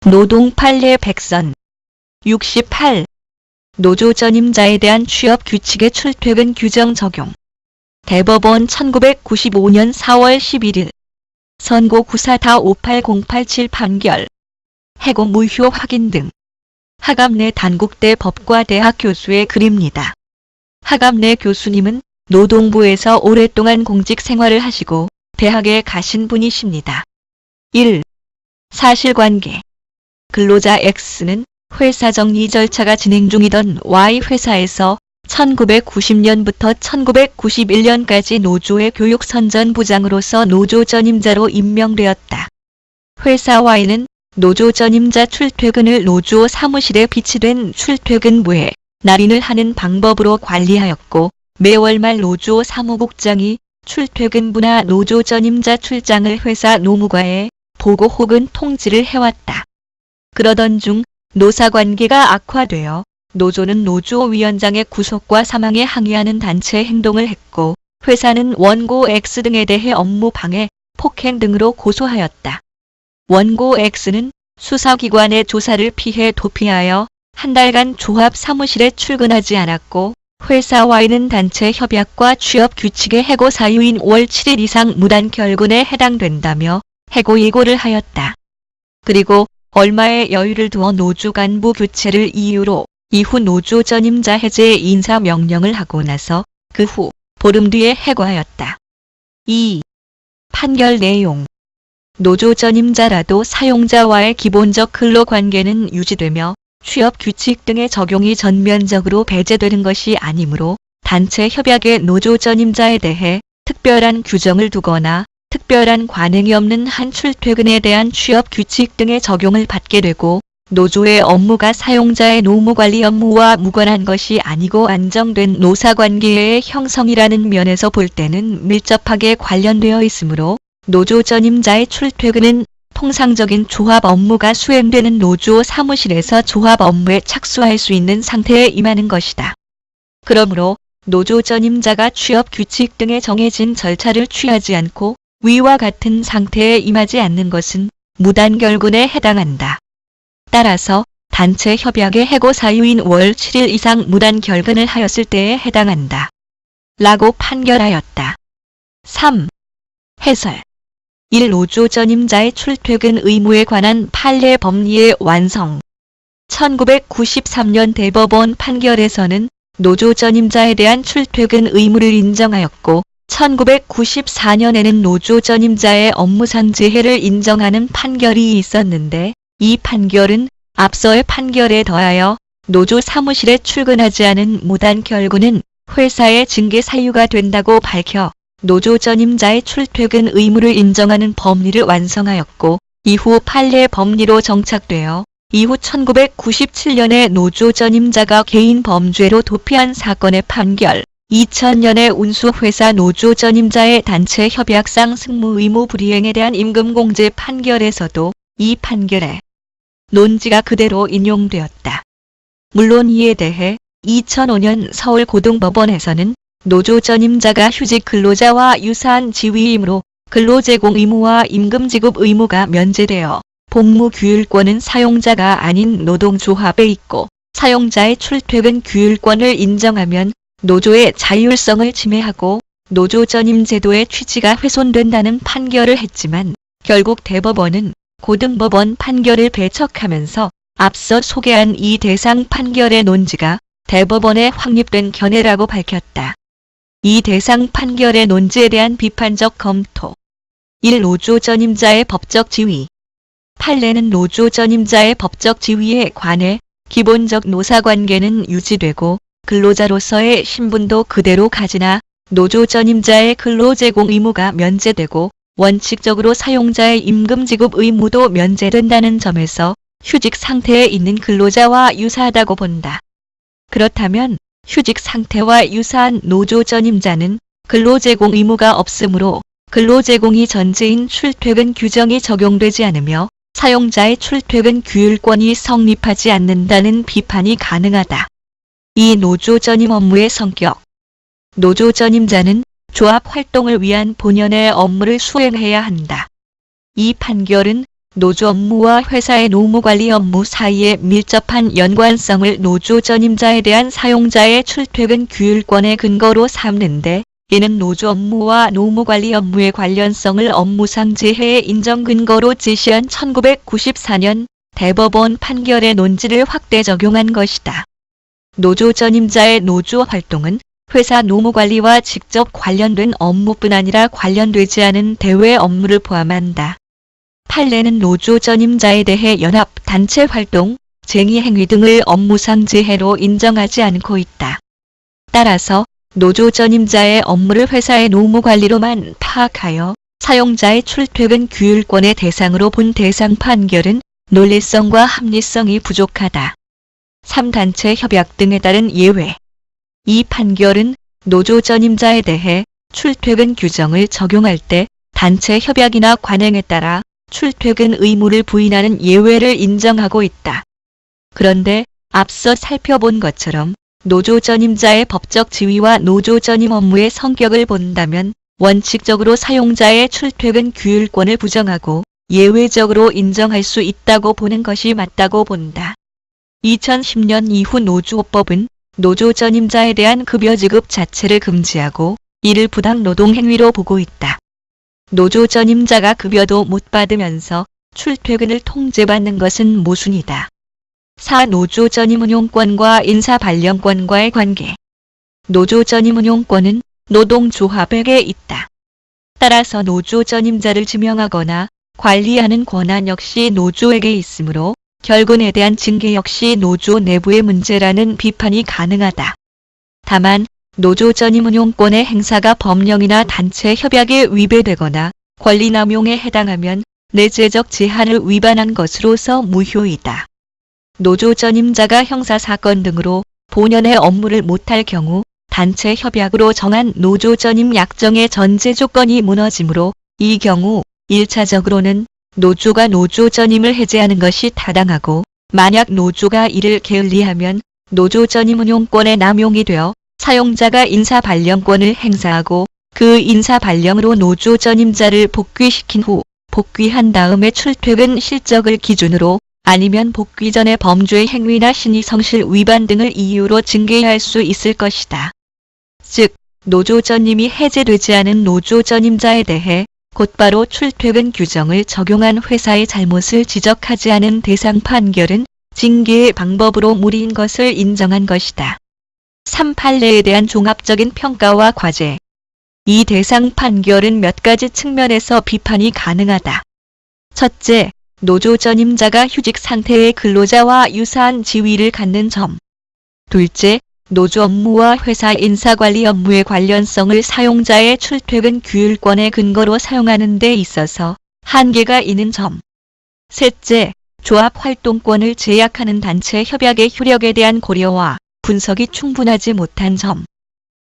노동 판례 백선 68. 노조 전임자에 대한 취업 규칙의 출퇴근 규정 적용. 대법원 1995년 4월 11일 선고 94-58087 판결. 해고 무효 확인 등. 하갑내 단국대 법과대학 교수의 글입니다. 하갑내 교수님은 노동부에서 오랫동안 공직 생활을 하시고 대학에 가신 분이십니다. 1. 사실관계. 근로자 X는 회사 정리 절차가 진행 중이던 Y 회사에서 1990년부터 1991년까지 노조의 교육선전부장으로서 노조 전임자로 임명되었다. 회사 Y는 노조 전임자 출퇴근을 노조 사무실에 비치된 출퇴근부에 날인을 하는 방법으로 관리하였고, 매월 말 노조 사무국장이 출퇴근부나 노조 전임자 출장을 회사 노무과에 보고 혹은 통지를 해왔다. 그러던 중 노사관계가 악화되어 노조는 노조위원장의 구속과 사망에 항의하는 단체 행동을 했고, 회사는 원고 X 등에 대해 업무 방해, 폭행 등으로 고소하였다. 원고 X는 수사기관의 조사를 피해 도피하여 한 달간 조합 사무실에 출근하지 않았고, 회사 Y는 단체 협약과 취업 규칙의 해고 사유인 월 7일 이상 무단 결근에 해당된다며 해고 예고를 하였다. 그리고 얼마의 여유를 두어 노조 간부 교체를 이유로 이후 노조 전임자 해제 인사명령을 하고 나서 그 후 보름 뒤에 해고하였다. 2. 판결 내용. 노조 전임자라도 사용자와의 기본적 근로관계는 유지되며 취업 규칙 등의 적용이 전면적으로 배제되는 것이 아니므로 단체 협약의 노조 전임자에 대해 특별한 규정을 두거나 특별한 관행이 없는 한 출퇴근에 대한 취업 규칙 등의 적용을 받게 되고, 노조의 업무가 사용자의 노무관리 업무와 무관한 것이 아니고 안정된 노사관계의 형성이라는 면에서 볼 때는 밀접하게 관련되어 있으므로 노조 전임자의 출퇴근은 통상적인 조합 업무가 수행되는 노조 사무실에서 조합 업무에 착수할 수 있는 상태에 임하는 것이다. 그러므로 노조 전임자가 취업 규칙 등의 정해진 절차를 취하지 않고 위와 같은 상태에 임하지 않는 것은 무단 결근에 해당한다. 따라서 단체 협약의 해고 사유인 월 7일 이상 무단 결근을 하였을 때에 해당한다. 라고 판결하였다. 3. 해설. 1. 노조 전임자의 출퇴근 의무에 관한 판례 법리의 완성. 1993년 대법원 판결에서는 노조 전임자에 대한 출퇴근 의무를 인정하였고, 1994년에는 노조 전임자의 업무상 재해를 인정하는 판결이 있었는데, 이 판결은 앞서의 판결에 더하여 노조 사무실에 출근하지 않은 무단 결근은 회사의 징계 사유가 된다고 밝혀 노조 전임자의 출퇴근 의무를 인정하는 법리를 완성하였고, 이후 판례 법리로 정착되어 이후 1997년에 노조 전임자가 개인 범죄로 도피한 사건의 판결, 2000년에 운수회사 노조 전임자의 단체 협약상 승무 의무 불이행에 대한 임금공제 판결에서도 이 판결의 논지가 그대로 인용되었다. 물론 이에 대해 2005년 서울고등법원에서는 노조 전임자가 휴직 근로자와 유사한 지위이므로 근로제공 의무와 임금지급 의무가 면제되어 복무규율권은 사용자가 아닌 노동조합에 있고, 사용자의 출퇴근 규율권을 인정하면 노조의 자율성을 침해하고 노조 전임 제도의 취지가 훼손된다는 판결을 했지만, 결국 대법원은 고등법원 판결을 배척하면서 앞서 소개한 이 대상 판결의 논지가 대법원에 확립된 견해라고 밝혔다. 이 대상 판결의 논지에 대한 비판적 검토. 1. 노조 전임자의 법적 지위. 판례는 노조 전임자의 법적 지위에 관해 기본적 노사관계는 유지되고 근로자로서의 신분도 그대로 가지나 노조 전임자의 근로제공 의무가 면제되고 원칙적으로 사용자의 임금지급 의무도 면제된다는 점에서 휴직 상태에 있는 근로자와 유사하다고 본다. 그렇다면 휴직 상태와 유사한 노조 전임자는 근로제공 의무가 없으므로 근로제공이 전제인 출퇴근 규정이 적용되지 않으며 사용자의 출퇴근 규율권이 성립하지 않는다는 비판이 가능하다. 이 노조 전임 업무의 성격. 노조 전임자는 조합 활동을 위한 본연의 업무를 수행해야 한다. 이 판결은 노조 업무와 회사의 노무관리 업무 사이에 밀접한 연관성을 노조 전임자에 대한 사용자의 출퇴근 규율권의 근거로 삼는데, 이는 노조 업무와 노무관리 업무의 관련성을 업무상 재해의 인정 근거로 제시한 1994년 대법원 판결의 논지를 확대 적용한 것이다. 노조 전임자의 노조 활동은 회사 노무관리와 직접 관련된 업무뿐 아니라 관련되지 않은 대외 업무를 포함한다. 판례는 노조 전임자에 대해 연합, 단체 활동, 쟁의 행위 등을 업무상 재해로 인정하지 않고 있다. 따라서 노조 전임자의 업무를 회사의 노무관리로만 파악하여 사용자의 출퇴근 규율권의 대상으로 본 대상 판결은 논리성과 합리성이 부족하다. 3단체 협약 등에 따른 예외. 이 판결은 노조 전임자에 대해 출퇴근 규정을 적용할 때 단체 협약이나 관행에 따라 출퇴근 의무를 부인하는 예외를 인정하고 있다. 그런데 앞서 살펴본 것처럼 노조 전임자의 법적 지위와 노조 전임 업무의 성격을 본다면 원칙적으로 사용자의 출퇴근 규율권을 부정하고 예외적으로 인정할 수 있다고 보는 것이 맞다고 본다. 2010년 이후 노조법은 노조 전임자에 대한 급여 지급 자체를 금지하고 이를 부당 노동 행위로 보고 있다. 노조 전임자가 급여도 못 받으면서 출퇴근을 통제받는 것은 모순이다. 4. 노조 전임 운용권과 인사 발령권과의 관계. 노조 전임 운용권은 노동조합에게 있다. 따라서 노조 전임자를 지명하거나 관리하는 권한 역시 노조에게 있으므로 결근에 대한 징계 역시 노조 내부의 문제라는 비판이 가능하다. 다만 노조 전임 운용권의 행사가 법령이나 단체 협약에 위배되거나 권리남용에 해당하면 내재적 제한을 위반한 것으로서 무효이다. 노조 전임자가 형사사건 등으로 본연의 업무를 못할 경우 단체 협약으로 정한 노조 전임 약정의 전제 조건이 무너지므로 이 경우 1차적으로는 노조가 노조 전임을 해제하는 것이 타당하고, 만약 노조가 이를 게을리하면 노조 전임 운용권의 남용이 되어 사용자가 인사 발령권을 행사하고 그 인사 발령으로 노조 전임자를 복귀시킨 후 복귀한 다음에 출퇴근 실적을 기준으로 아니면 복귀 전의 범죄 행위나 신의성실 위반 등을 이유로 징계할 수 있을 것이다. 즉, 노조 전임이 해제되지 않은 노조 전임자에 대해 곧바로 출퇴근 규정을 적용한 회사의 잘못을 지적하지 않은 대상 판결은 징계의 방법으로 무리인 것을 인정한 것이다. 3. 판례에 대한 종합적인 평가와 과제. 이 대상 판결은 몇 가지 측면에서 비판이 가능하다. 첫째, 노조 전임자가 휴직 상태의 근로자와 유사한 지위를 갖는 점. 둘째, 노조 업무와 회사 인사관리 업무의 관련성을 사용자의 출퇴근 규율권의 근거로 사용하는 데 있어서 한계가 있는 점. 셋째, 조합 활동권을 제약하는 단체 협약의 효력에 대한 고려와 분석이 충분하지 못한 점.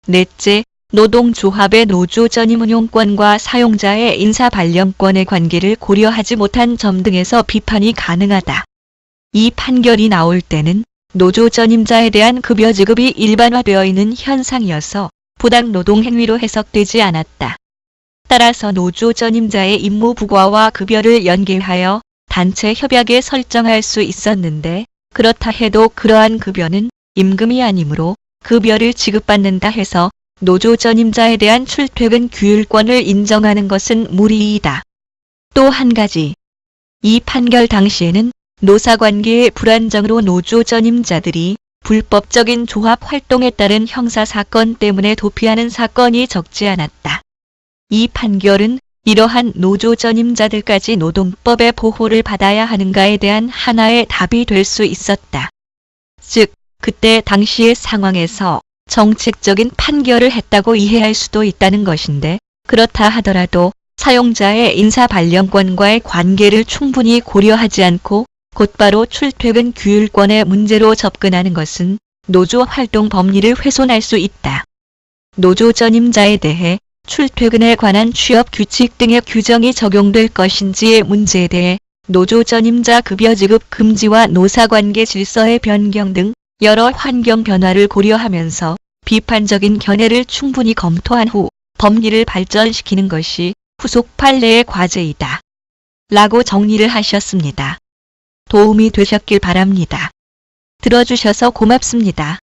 넷째, 노동조합의 노조 전임 운용권과 사용자의 인사 발령권의 관계를 고려하지 못한 점 등에서 비판이 가능하다. 이 판결이 나올 때는 노조 전임자에 대한 급여 지급이 일반화되어 있는 현상이어서 부당 노동 행위로 해석되지 않았다. 따라서 노조 전임자의 임무 부과와 급여를 연계하여 단체 협약에 설정할 수 있었는데, 그렇다 해도 그러한 급여는 임금이 아니므로 급여를 지급받는다 해서 노조 전임자에 대한 출퇴근 규율권을 인정하는 것은 무리이다. 또 한 가지, 이 판결 당시에는 노사관계의 불안정으로 노조 전임자들이 불법적인 조합 활동에 따른 형사사건 때문에 도피하는 사건이 적지 않았다. 이 판결은 이러한 노조 전임자들까지 노동법의 보호를 받아야 하는가에 대한 하나의 답이 될 수 있었다. 즉, 그때 당시의 상황에서 정책적인 판결을 했다고 이해할 수도 있다는 것인데, 그렇다 하더라도 사용자의 인사 발령권과의 관계를 충분히 고려하지 않고 곧바로 출퇴근 규율권의 문제로 접근하는 것은 노조 활동 법리를 훼손할 수 있다. 노조 전임자에 대해 출퇴근에 관한 취업 규칙 등의 규정이 적용될 것인지의 문제에 대해 노조 전임자 급여 지급 금지와 노사관계 질서의 변경 등 여러 환경 변화를 고려하면서 비판적인 견해를 충분히 검토한 후 법리를 발전시키는 것이 후속 판례의 과제이다. 라고 정리를 하셨습니다. 도움이 되셨길 바랍니다. 들어주셔서 고맙습니다.